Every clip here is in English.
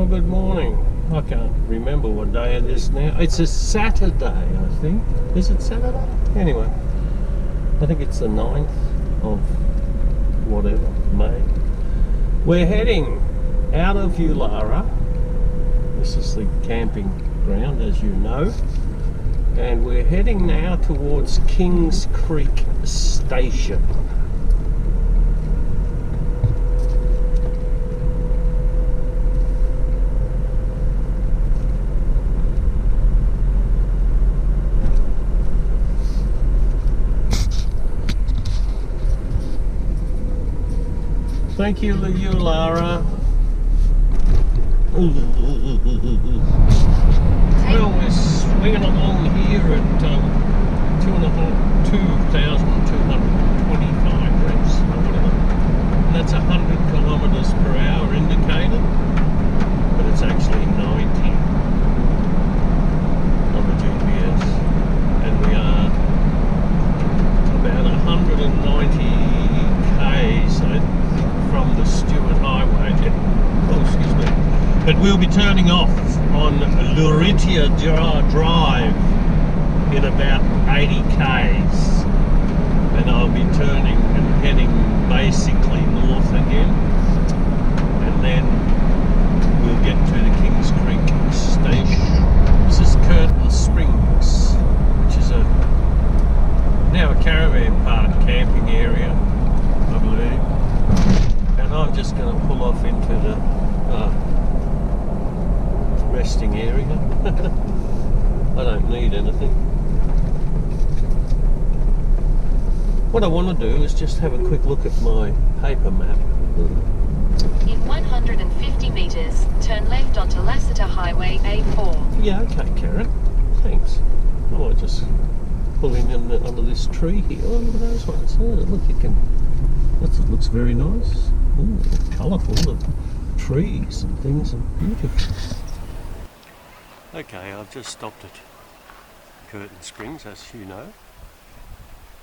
Well, good morning. I can't remember what day it is now. It's a Saturday, I think. Is it Saturday? Anyway, I think it's the 9th of whatever, May. We're heading out of Yulara. This is the camping ground, as you know. And we're heading now towards Kings Creek Station. Thank you, Yulara. Well, we're swinging along here at 2,225 reps or whatever. And that's 100 kilometres per hour indicated, but it's actually 90 on the GPS. And we are about 190 k's from the Stewart Highway. Oh, excuse me. But we'll be turning off on Yulara Drive in about 80 k's, and I'll be turning and heading basically north again, and then we'll get to the Kings Creek Station. This is Curtin Springs, which is now a caravan park camping area, I believe. And I'm just going to pull off into the resting area. I don't need anything. What I want to do is just have a quick look at my paper map. In 150 metres, turn left onto Lassiter Highway A4. Yeah, okay, Karen. Thanks. I might just pull in under this tree here. Oh, look at those ones. Oh, look, you can. That looks very nice. Ooh, colourful, the trees and things, and beautiful. Okay, I've just stopped at Curtin Springs, as you know,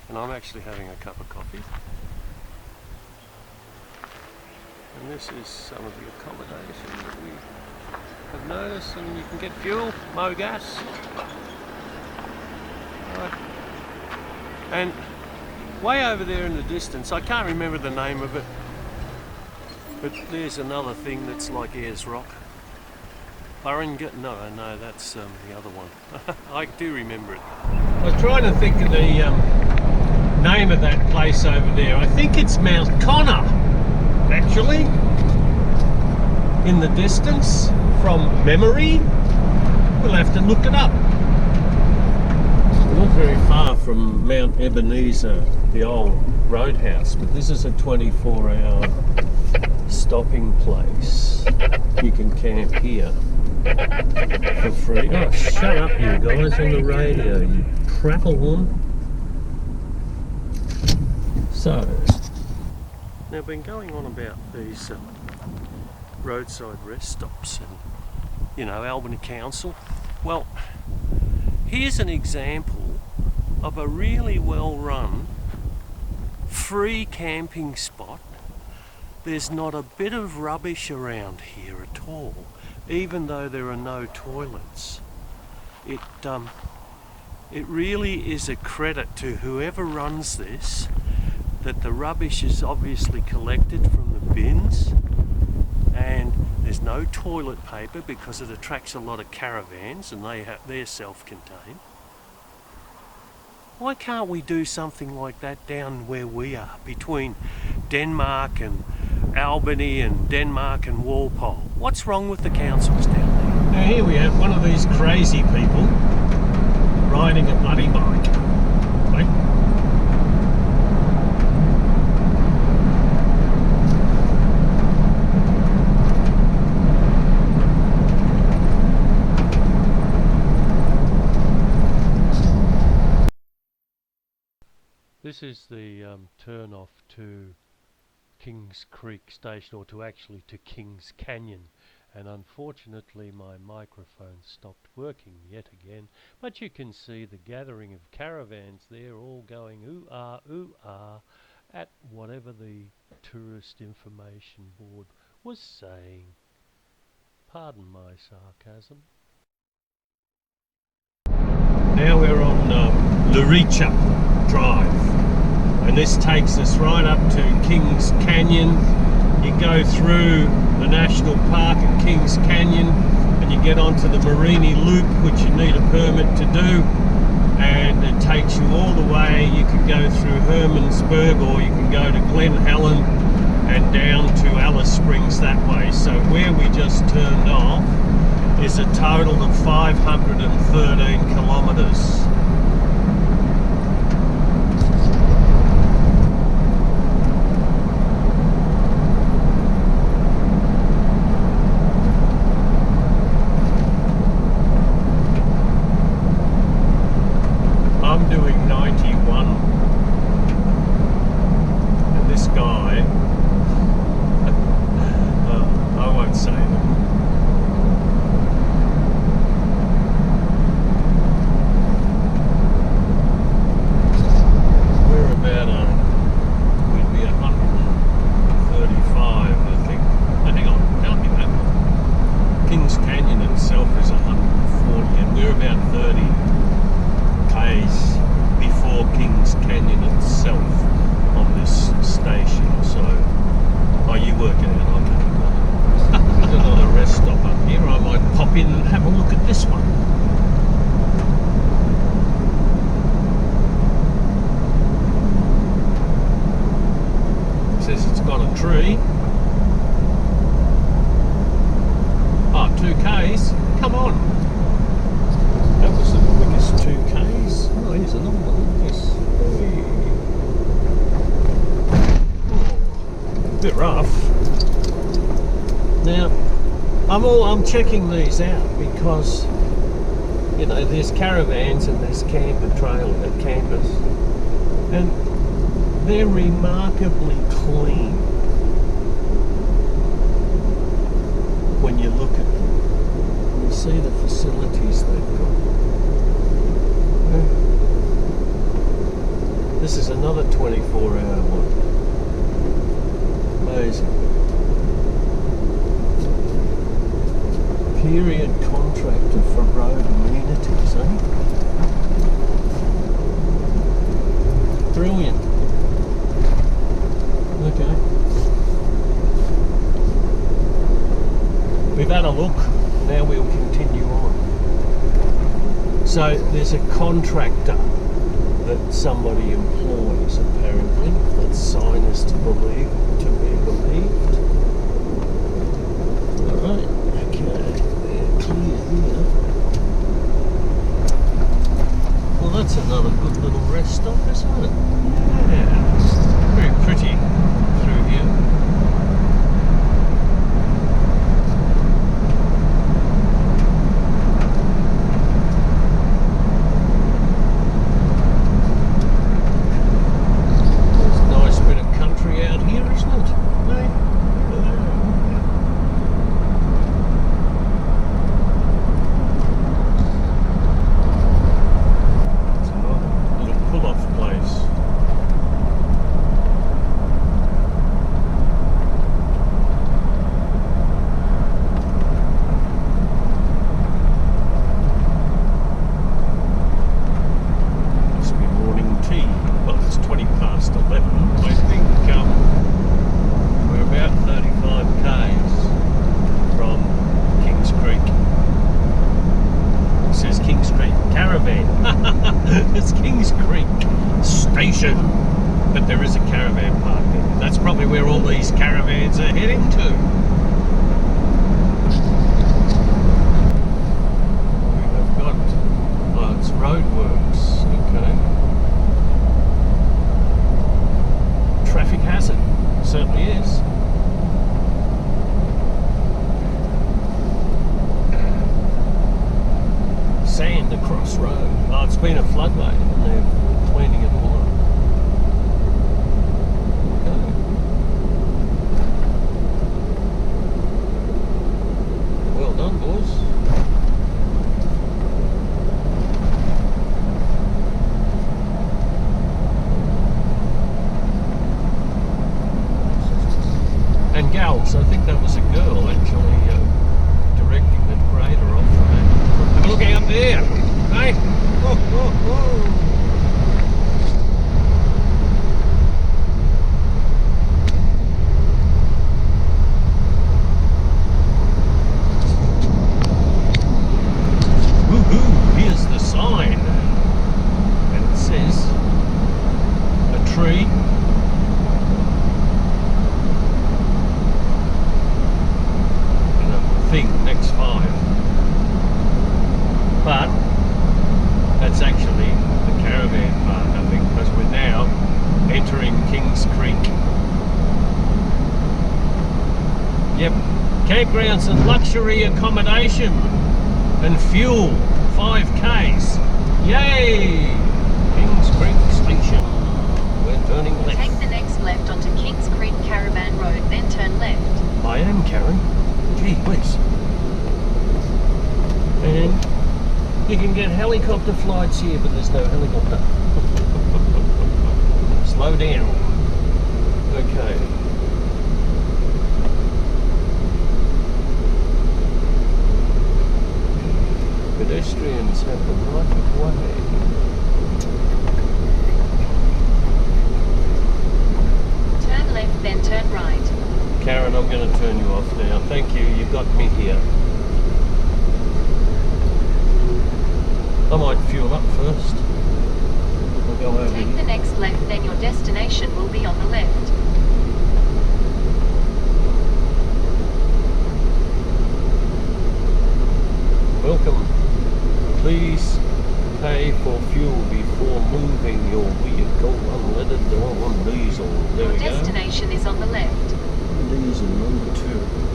and I'm actually having a cup of coffee. And this is some of the accommodation that we have noticed, and you can get fuel, gas. Right. And way over there in the distance, I can't remember the name of it, but there's another thing that's like Ayers Rock. Burringa? No, that's the other one. I do remember it. I was trying to think of the name of that place over there. I think it's Mount Connor, actually, in the distance from memory. We'll have to look it up. We're not very far from Mount Ebenezer, the old roadhouse, but this is a 24-hour stopping place. You can camp here for free. Oh, shut up, you guys on the radio, you prattle on. So, now I've been going on about these roadside rest stops and, you know, Albany Council. Well, here's an example of a really well run free camping spot. There's not a bit of rubbish around here at all, even though there are no toilets. It really is a credit to whoever runs this, that the rubbish is obviously collected from the bins, and there's no toilet paper because it attracts a lot of caravans and they're self-contained. Why can't we do something like that down where we are, between Denmark and Albany and Denmark and Walpole? What's wrong with the councils down there? Now here we have one of these crazy people riding a bloody bike. Right? This is the turn off to Kings Creek Station, or to Kings Canyon, and unfortunately my microphone stopped working yet again, but you can see the gathering of caravans there, all going ooh ah at whatever the tourist information board was saying. Pardon my sarcasm. Now we're on Luricha Drive, and this takes us right up to Kings Canyon. You go through the National Park at Kings Canyon and you get onto the Marini Loop, which you need a permit to do, and it takes you all the way. You can go through Hermansburg, or you can go to Glen Helen and down to Alice Springs that way. So where we just turned off is a total of 513 kilometres. I'm doing 91, and this guy, I won't say them. We're about we'd be 135, I think. Oh, hang on, can't be that. Kings Canyon itself is 140, and we're about 30 k's before Kings Canyon itself on this station. So, oh, you work it out, I can't. There's another rest stop up here. I might pop in and have a look at this one. It says it's got a tree. Oh, 2 k's. Come on. That was the quickest 2 k's. Oh, here's another one. Yes. Oh, a bit rough. Now, I'm checking these out because, you know, there's caravans and there's campers, and they're remarkably clean when you look at them. You see the facilities they've got. This is another 24-hour one. Amazing. Period contractor for road amenities, eh? Brilliant. Okay. We've had a look, now we'll continue on. So there's a contractor that somebody employs, apparently. That sign is to be believed. Alright, okay. Clear here. Well, that's another good little rest stop, isn't it? Yeah. Very pretty through here. There's a nice bit of country out here, isn't it? Hey? It's Kings Creek Station, but there is a caravan park there. That's probably where all these caravans are heading to. We have got, oh, it's roadworks, okay. Traffic hazard, certainly is. Sand across road. Oh, it's been a floodway and they're cleaning it all up. Okay. Well done, boys. And gals, I think that was a girl actually there, eh? Oh, oh, oh. Woohoo! Here's the sign, and it says a tree. And a thing next 5. But that's actually the caravan park, I think, because we're now entering Kings Creek. Yep, campgrounds and luxury accommodation and fuel, 5Ks. Yay! Kings Creek Station. We're turning left. Take the next left onto Kings Creek Caravan Road, then turn left. I am, Karen. Gee whiz. And you can get helicopter flights here, but there's no helicopter. Slow down. Okay. Pedestrians have the right of way. Turn left, then turn right. Karen, I'm going to turn you off now. Thank you, you got me here. I might fuel up first. We'll go over Take here. the next left, then your destination will be on the left. Welcome. Please pay for fuel before moving your vehicle. Unleaded or on diesel. There Your we go. destination is on the left. Diesel number 2.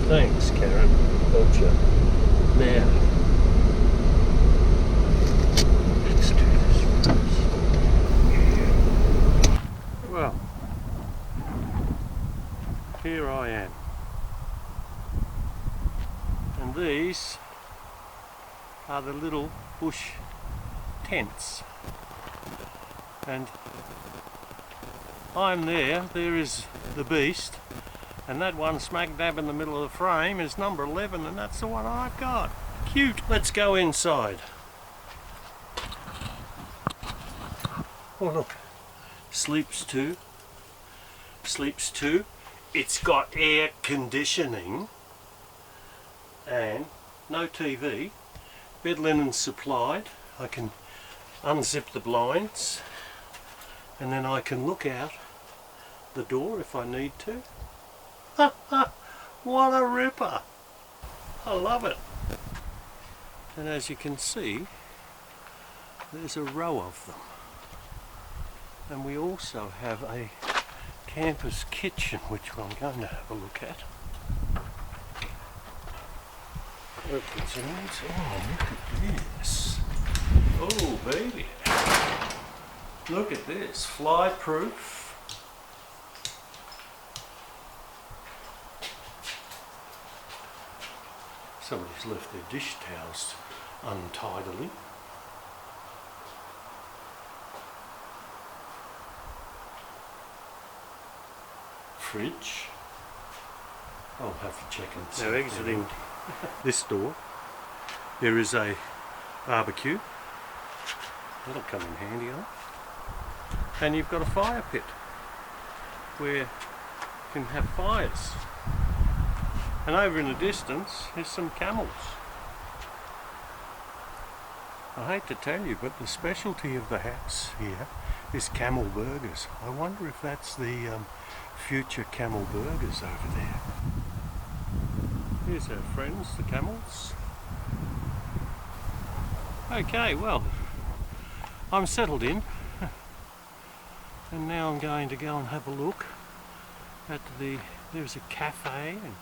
Thanks, Karen. Gotcha. Now, let's do this first. Well, here I am. And these are the little bush tents. And I'm there is the beast, and that one smack dab in the middle of the frame is number 11, and that's the one I've got. Cute. Let's go inside. Oh look, sleeps 2. Sleeps 2. It's got air conditioning and no TV. Bed linen supplied. I can unzip the blinds and then I can look out the door if I need to. What a ripper! I love it. And as you can see, there's a row of them. And we also have a campus kitchen, which I'm going to have a look at. Oh, look at this. Oh, baby. Look at this. Fly proof. Somebody's left their dish towels untidily. Fridge. I'll have to check and see. Now exiting this door, there is a barbecue. That'll come in handy, huh? And you've got a fire pit where you can have fires. And over in the distance is some camels. I hate to tell you, but the specialty of the house here is camel burgers. I wonder if that's the future camel burgers over there. Here's our friends, the camels. Okay, well, I'm settled in. And now I'm going to go and have a look at there's a cafe, and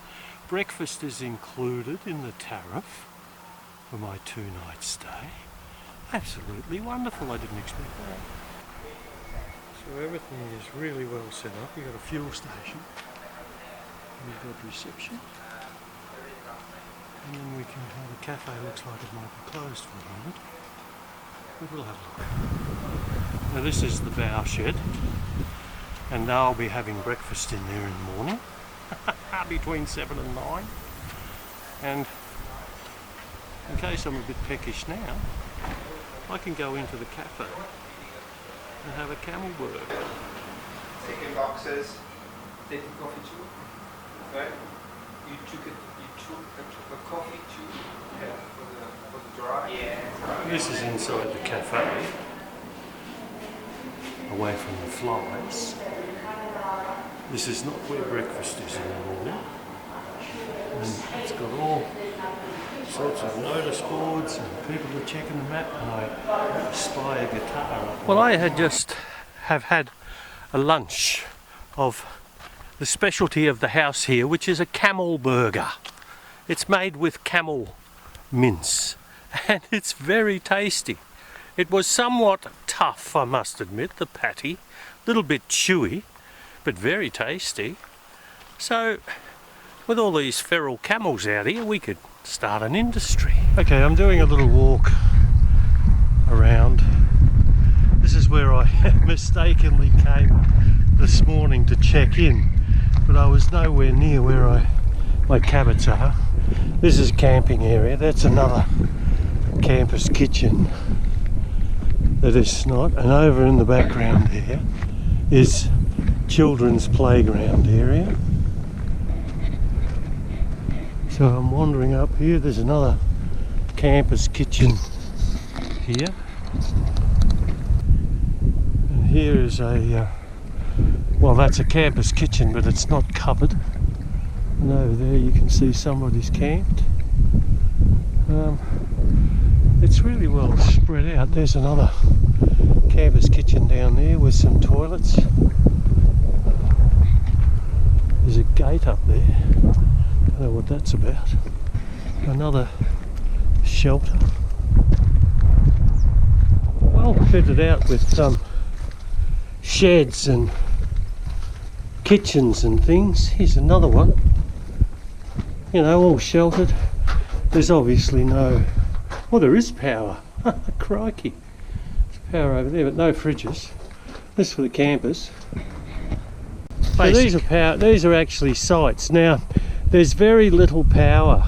breakfast is included in the tariff for my 2-night stay. Absolutely wonderful, I didn't expect that. So everything is really well set up. You've got a fuel station, and you've got reception. And then we can have a cafe. Looks like it might be closed for a moment, but we'll have a look. Now this is the bow shed, and I'll be having breakfast in there in the morning between 7 and 9. And in case I'm a bit peckish now, I can go into the cafe and have a camel burger. Second boxes. Take a coffee too. Right? You took a coffee too. Yeah. For the dry. Yeah. This is inside the cafe, away from the flies. This is not where breakfast is in the morning. And it's got all sorts of notice boards and people are checking the map, and I spy a guitar up. Well, I have had a lunch of the specialty of the house here, which is a camel burger. It's made with camel mince and it's very tasty. It was somewhat tough, I must admit, the patty, a little bit chewy, but very tasty. So with all these feral camels out here, we could start an industry. Okay, I'm doing a little walk around. This is where I mistakenly came this morning to check in, but I was nowhere near where my cabins are. This is a camping area. That's another campus kitchen that is not, and over in the background there is children's playground area. So I'm wandering up here. There's another campus kitchen here, and here is a well, that's a campus kitchen, but it's not covered. And over there you can see somebody's camped. It's really well spread out. There's another campus kitchen down there with some toilets. There's a gate up there. Don't know what that's about. Another shelter. Well fitted out with some sheds and kitchens and things. Here's another one. You know, all sheltered. There's obviously no... Well, there is power. Crikey. There's power over there, but no fridges. This is for the campers. So these are actually sites. Now, there's very little power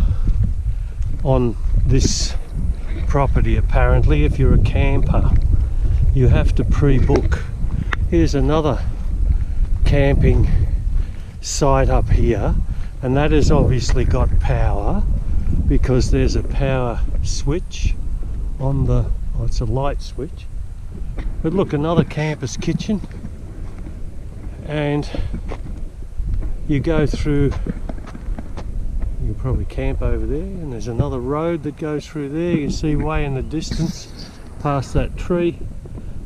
on this property apparently. If you're a camper, you have to pre-book. Here's another camping site up here, and that has obviously got power because there's a power switch on the... Oh, it's a light switch. But look, another campus kitchen, and you go through... You can probably camp over there, and there's another road that goes through there. You can see way in the distance past that tree,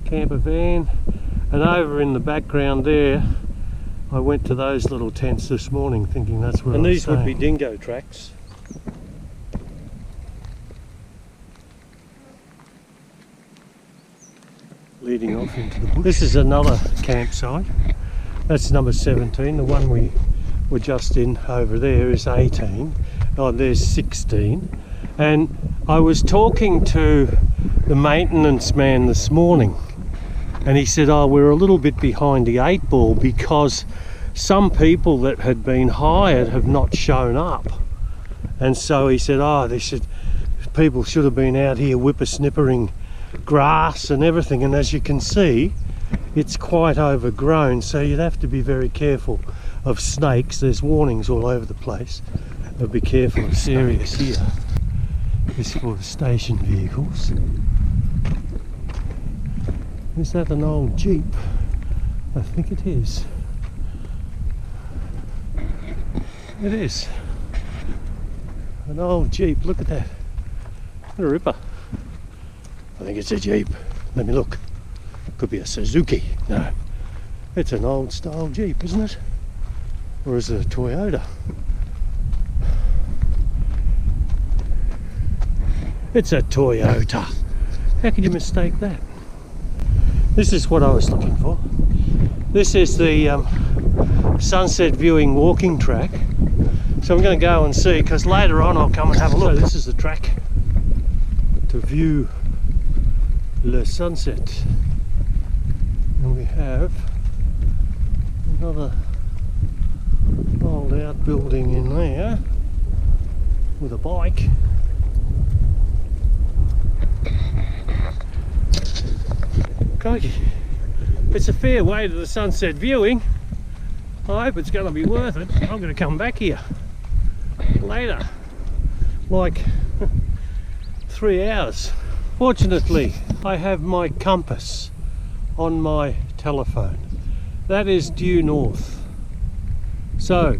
camper van, and over in the background there I went to those little tents this morning thinking that's where. And these would be dingo tracks. Leading off into the bush. This is another campsite. That's number 17. The one we were just in over there is 18. Oh, there's 16. And I was talking to the maintenance man this morning, and he said, oh, we're a little bit behind the 8 ball because some people that had been hired have not shown up. And so he said, oh, they said people should have been out here whippersnippering grass and everything, and as you can see it's quite overgrown, so you'd have to be very careful of snakes. There's warnings all over the place, but be careful of serious here. This is for the station vehicles. Is that an old Jeep? I think it is. It is. An old Jeep, look at that. What a ripper. I think it's a Jeep. Let me look. Could be a Suzuki. No. It's an old style Jeep, isn't it? Or is it a Toyota? It's a Toyota. How could you mistake that? This is what I was looking for. This is the sunset viewing walking track. So I'm going to go and see, because later on I'll come and have a look. So this is the track to view the sunset. And we have another old outbuilding in there with a bike. Crikey. It's a fair way to the sunset viewing. I hope it's going to be worth it. I'm going to come back here later, like 3 hours. Fortunately, I have my compass on my telephone. That is due north. So,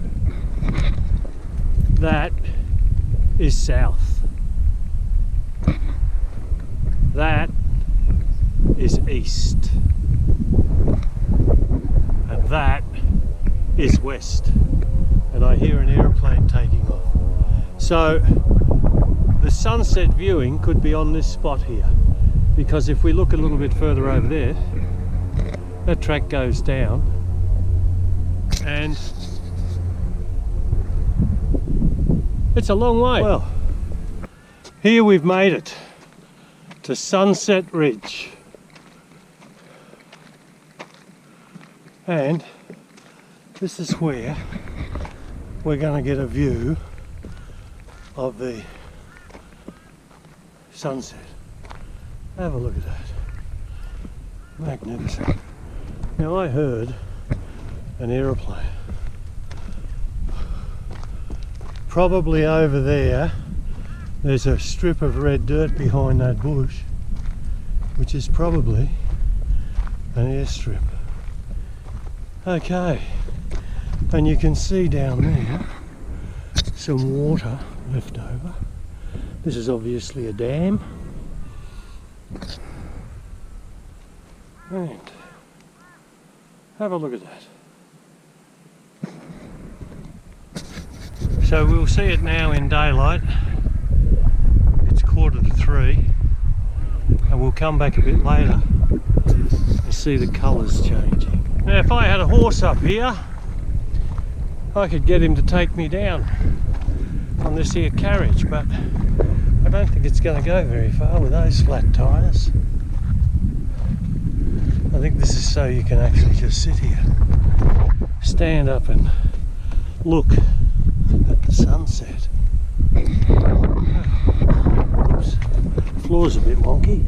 that is south. That is east. And that is west. And I hear an aeroplane taking off. So the sunset viewing could be on this spot here, because if we look a little bit further over there, that track goes down and it's a long way. Well, here we've made it to Sunset Ridge, and this is where we're going to get a view of the sunset. Have a look at that. Magnificent. Now I heard an aeroplane. Probably over there, there's a strip of red dirt behind that bush, which is probably an airstrip. Okay, and you can see down there some water left over. This is obviously a dam. And have a look at that. So we'll see it now in daylight. It's 2:45, and we'll come back a bit later and see the colours changing. Now if I had a horse up here, I could get him to take me down on this here carriage, but I don't think it's going to go very far with those flat tyres. I think this is so you can actually just sit here, stand up and look at the sunset. Oops, floor's a bit wonky.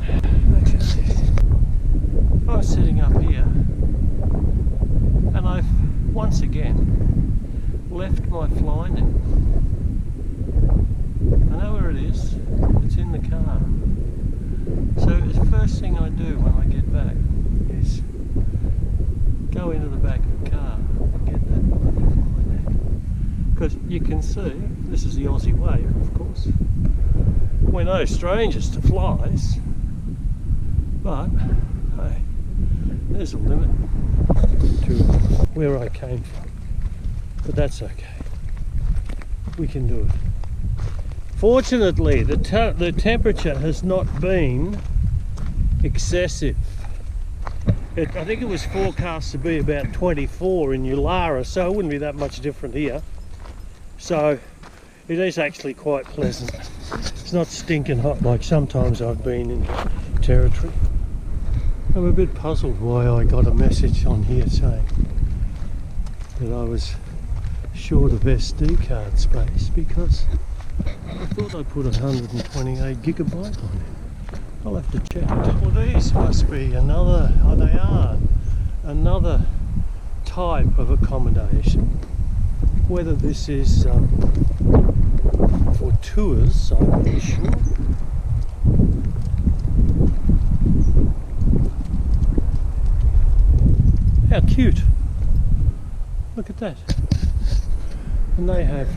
Okay. I was sitting up here and I've once again left my fly net. I know where it is, it's in the car. So the first thing I do when I get back is go into the back of the car and get that bloody fly net. Because you can see, this is the Aussie way, of course. We're no strangers to flies, but hey, there's a limit to where I came from. But that's okay. We can do it. Fortunately, the temperature has not been excessive. I think it was forecast to be about 24 in Yulara, so it wouldn't be that much different here. So it is actually quite pleasant. It's not stinking hot like sometimes I've been in territory. I'm a bit puzzled why I got a message on here saying that I was short of SD card space, because I thought I put 128 gigabyte on it. I'll have to check. Well, these must be another, oh they are, another type of accommodation. Whether this is for tours, I'm not sure. How cute. Look at that. And they have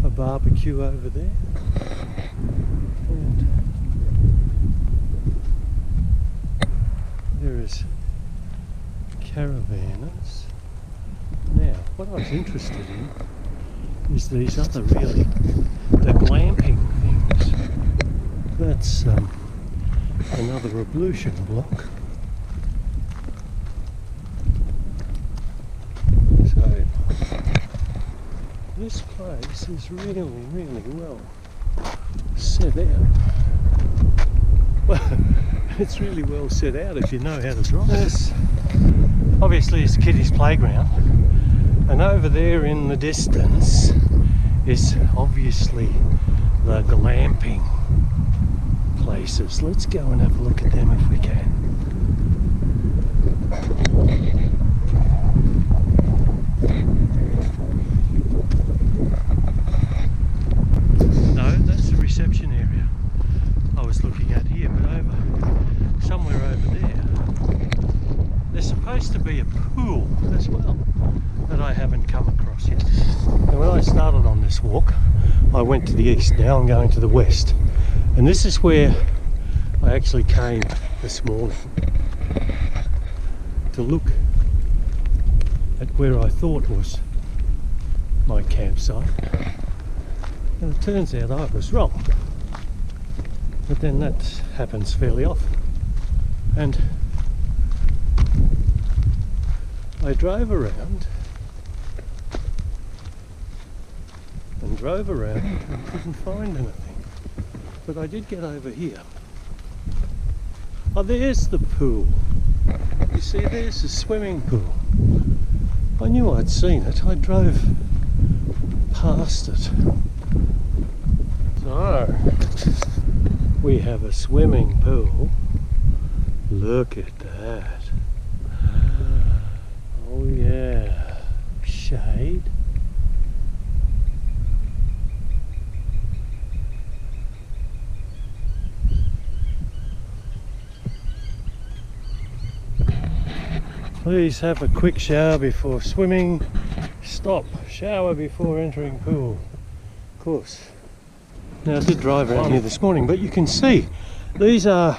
a barbecue over there. And there is caravanners. Now, what I was interested in is these other really, the glamping things. That's another ablution block. So, this place is really, really well set out. Well, it's really well set out if you know how to drive. This, obviously, it's Kitty's playground, and over there in the distance is obviously the glamping place. places. Let's go and have a look at them if we can. No, that's the reception area I was looking at here, but somewhere over there, there's supposed to be a pool as well that I haven't come across yet. And when I started on this walk, I went to the east. Now I'm going to the west. And this is where I actually came this morning to look at where I thought was my campsite. And it turns out I was wrong. But then that happens fairly often. And I drove around and couldn't find anything. But I did get over here. Oh, there's the pool. You see, there's the swimming pool. I knew I'd seen it. I drove past it. So, we have a swimming pool. Look at that. Oh yeah. Shade. Please have a quick shower before swimming. Stop. Shower before entering pool. Of course. Now I did drive around here this morning, but you can see these are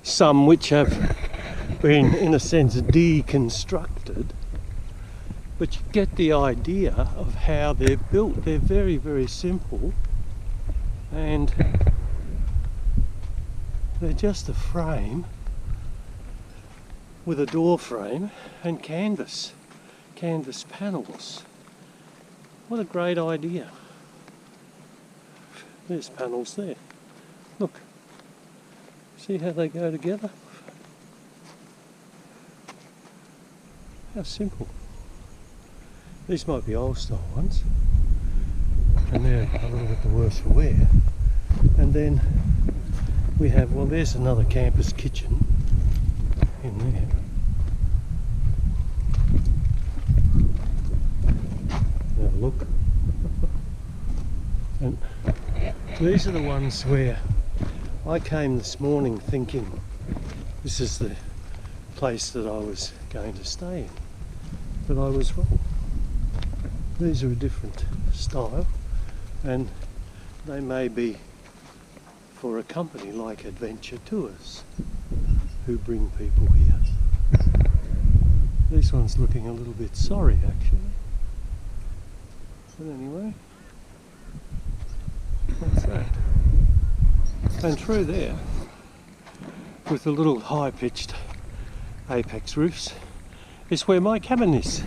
some which have been, in a sense, deconstructed. But you get the idea of how they're built. They're very, very simple. And they're just a frame with a door frame and canvas panels. What a great idea. There's panels there. Look, see how they go together? How simple. These might be old style ones, and they're a little bit the worse for wear. And then we have, well, there's another campus kitchen in there. Have a look. And these are the ones where I came this morning thinking this is the place that I was going to stay in, but I was wrong. These are a different style, and they may be for a company like Adventure Tours who bring people here. This one's looking a little bit sorry actually, but anyway, that's that. And through there, with the little high-pitched apex roofs, is where my cabin is.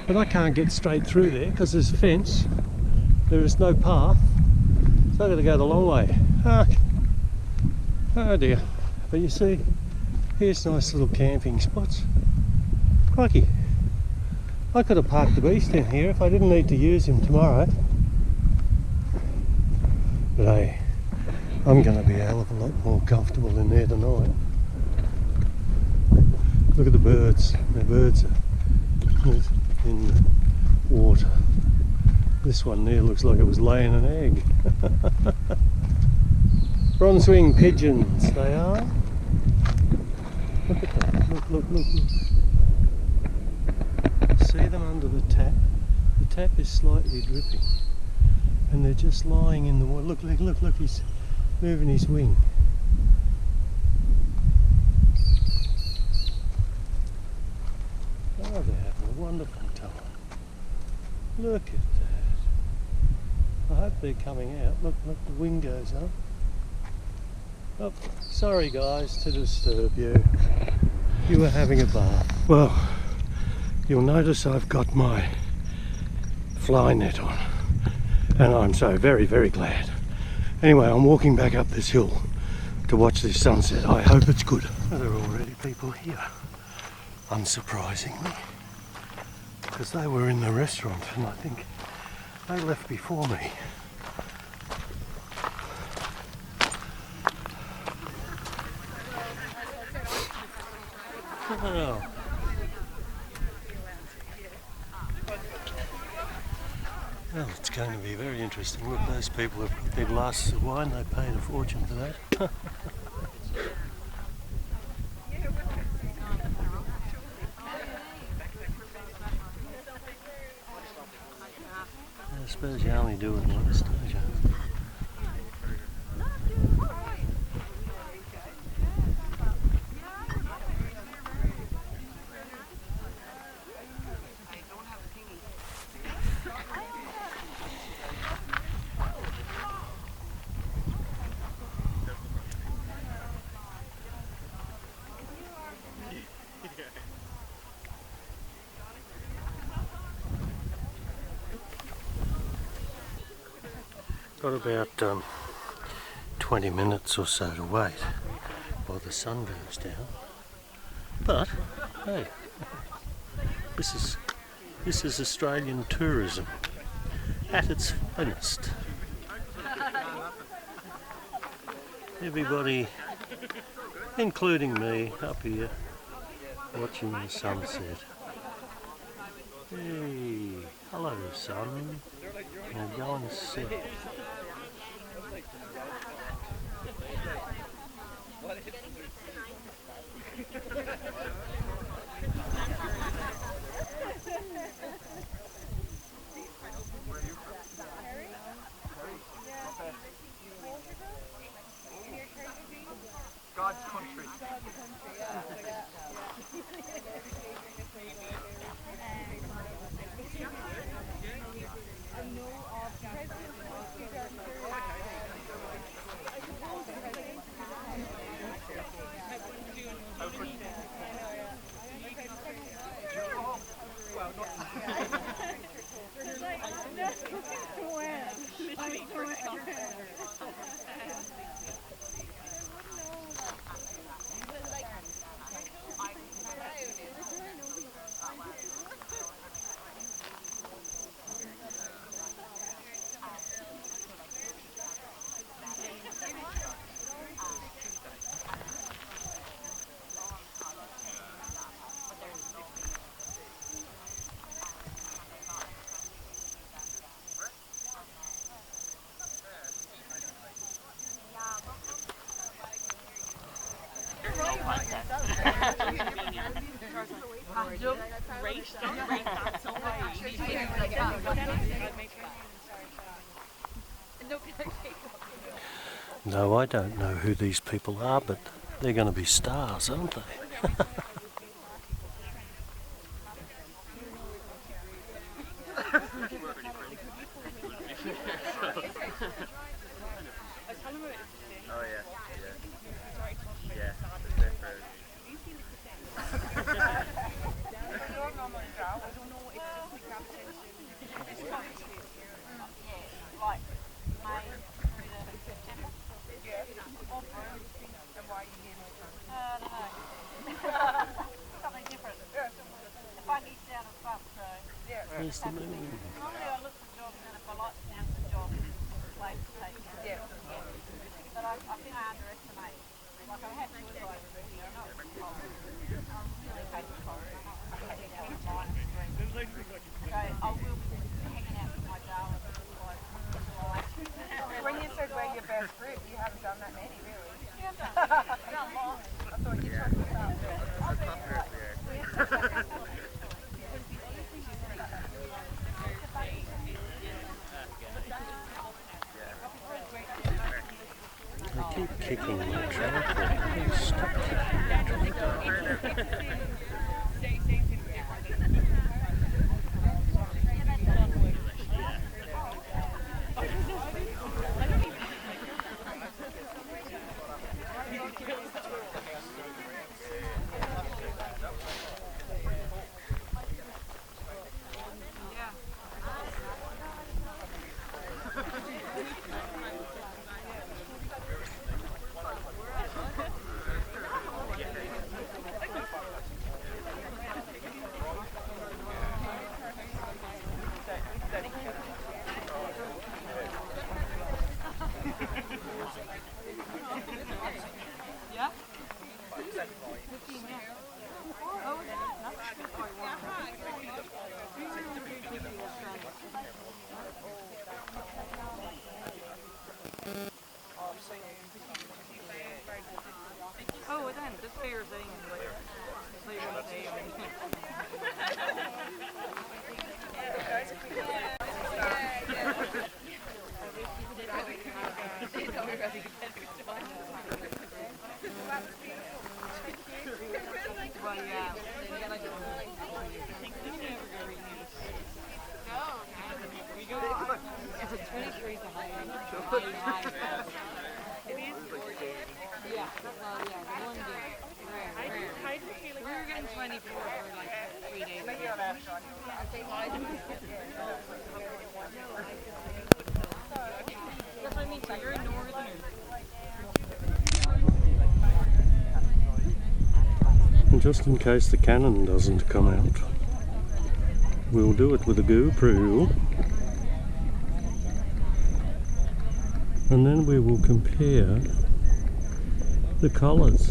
But I can't get straight through there because there's a fence. There is no path, so I've got to go the long way. Oh dear. But you see, here's nice little camping spots. Crikey, I could have parked the beast in here if I didn't need to use him tomorrow. But hey, I'm going to be a hell of a lot more comfortable in there tonight. Look at the birds. The birds are in the water. This one there looks like it was laying an egg. Bronze-winged pigeons, they are. Look at that. Look. See them under the tap? The tap is slightly dripping. And they're just lying in the water. Look, he's moving his wing. Oh, they're having a wonderful time. Look at that. I hope they're coming out. Look, the wing goes up. Oh, sorry guys to disturb you. You were having a bath. Well, you'll notice I've got my fly net on. And I'm so very, very glad. Anyway, I'm walking back up this hill to watch this sunset. I hope it's good. Well, there are already people here, unsurprisingly, because they were in the restaurant and I think they left before me. Oh. Well, it's going to be very interesting. Look, those people have got their glasses of wine. They paid a fortune for that. I suppose you only do it once, don't you? Got about 20 minutes or so to wait while the sun goes down. But hey, this is Australian tourism at its finest. Everybody, including me, up here watching the sunset. Hey, hello sun. Now go and set. God's country. No, I don't know who these people are, but they're going to be stars, aren't they? Oh yeah. Where's the moon? Normally I look for jobs, and if I like the sound of the job, it's a place to take it. But I think I underestimate. Like I had to as I not really taking cold. I hate it out of line of street. So I will be hanging out with my darling like When you said wear your best grip, you haven't done that many, really. I thought you talked about They keep kicking the tripod. Stop kicking the tripod. fair thing. See what they Well, yeah. It's a 23 to high. It is gorgeous. Yeah. Well, yeah. The one day. We were getting 24 for like 3 days. That's what I mean. So you're in northern. And just in case the cannon doesn't come out, we'll do it with a GoPro, and then we will compare the colours.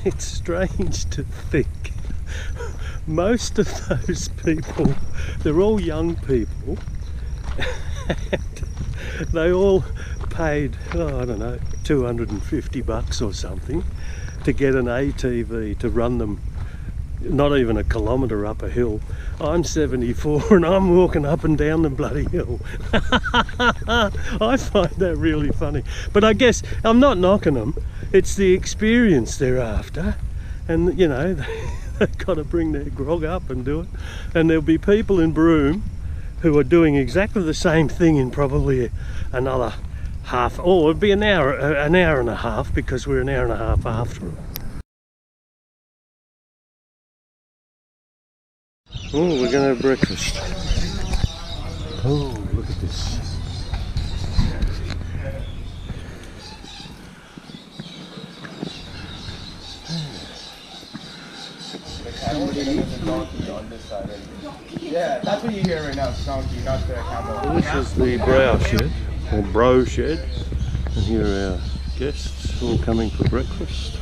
It's strange to think most of those people, they're all young people, and they all paid, oh, I don't know, $250 or something to get an ATV to run them not even a kilometre up a hill. I'm 74 and I'm walking up and down the bloody hill. I find that really funny. But I guess I'm not knocking them. It's the experience they're after. And, you know, they've got to bring their grog up and do it. And there'll be people in Broome who are doing exactly the same thing in probably another half, or it'd be an hour and a half, because we're an hour and a half after it. Oh, we're going to have breakfast. Oh, look at this. Yeah, that's what you hear right now, donkey, not the camel. This is the brow shed, or bro shed, and here are our guests all coming for breakfast.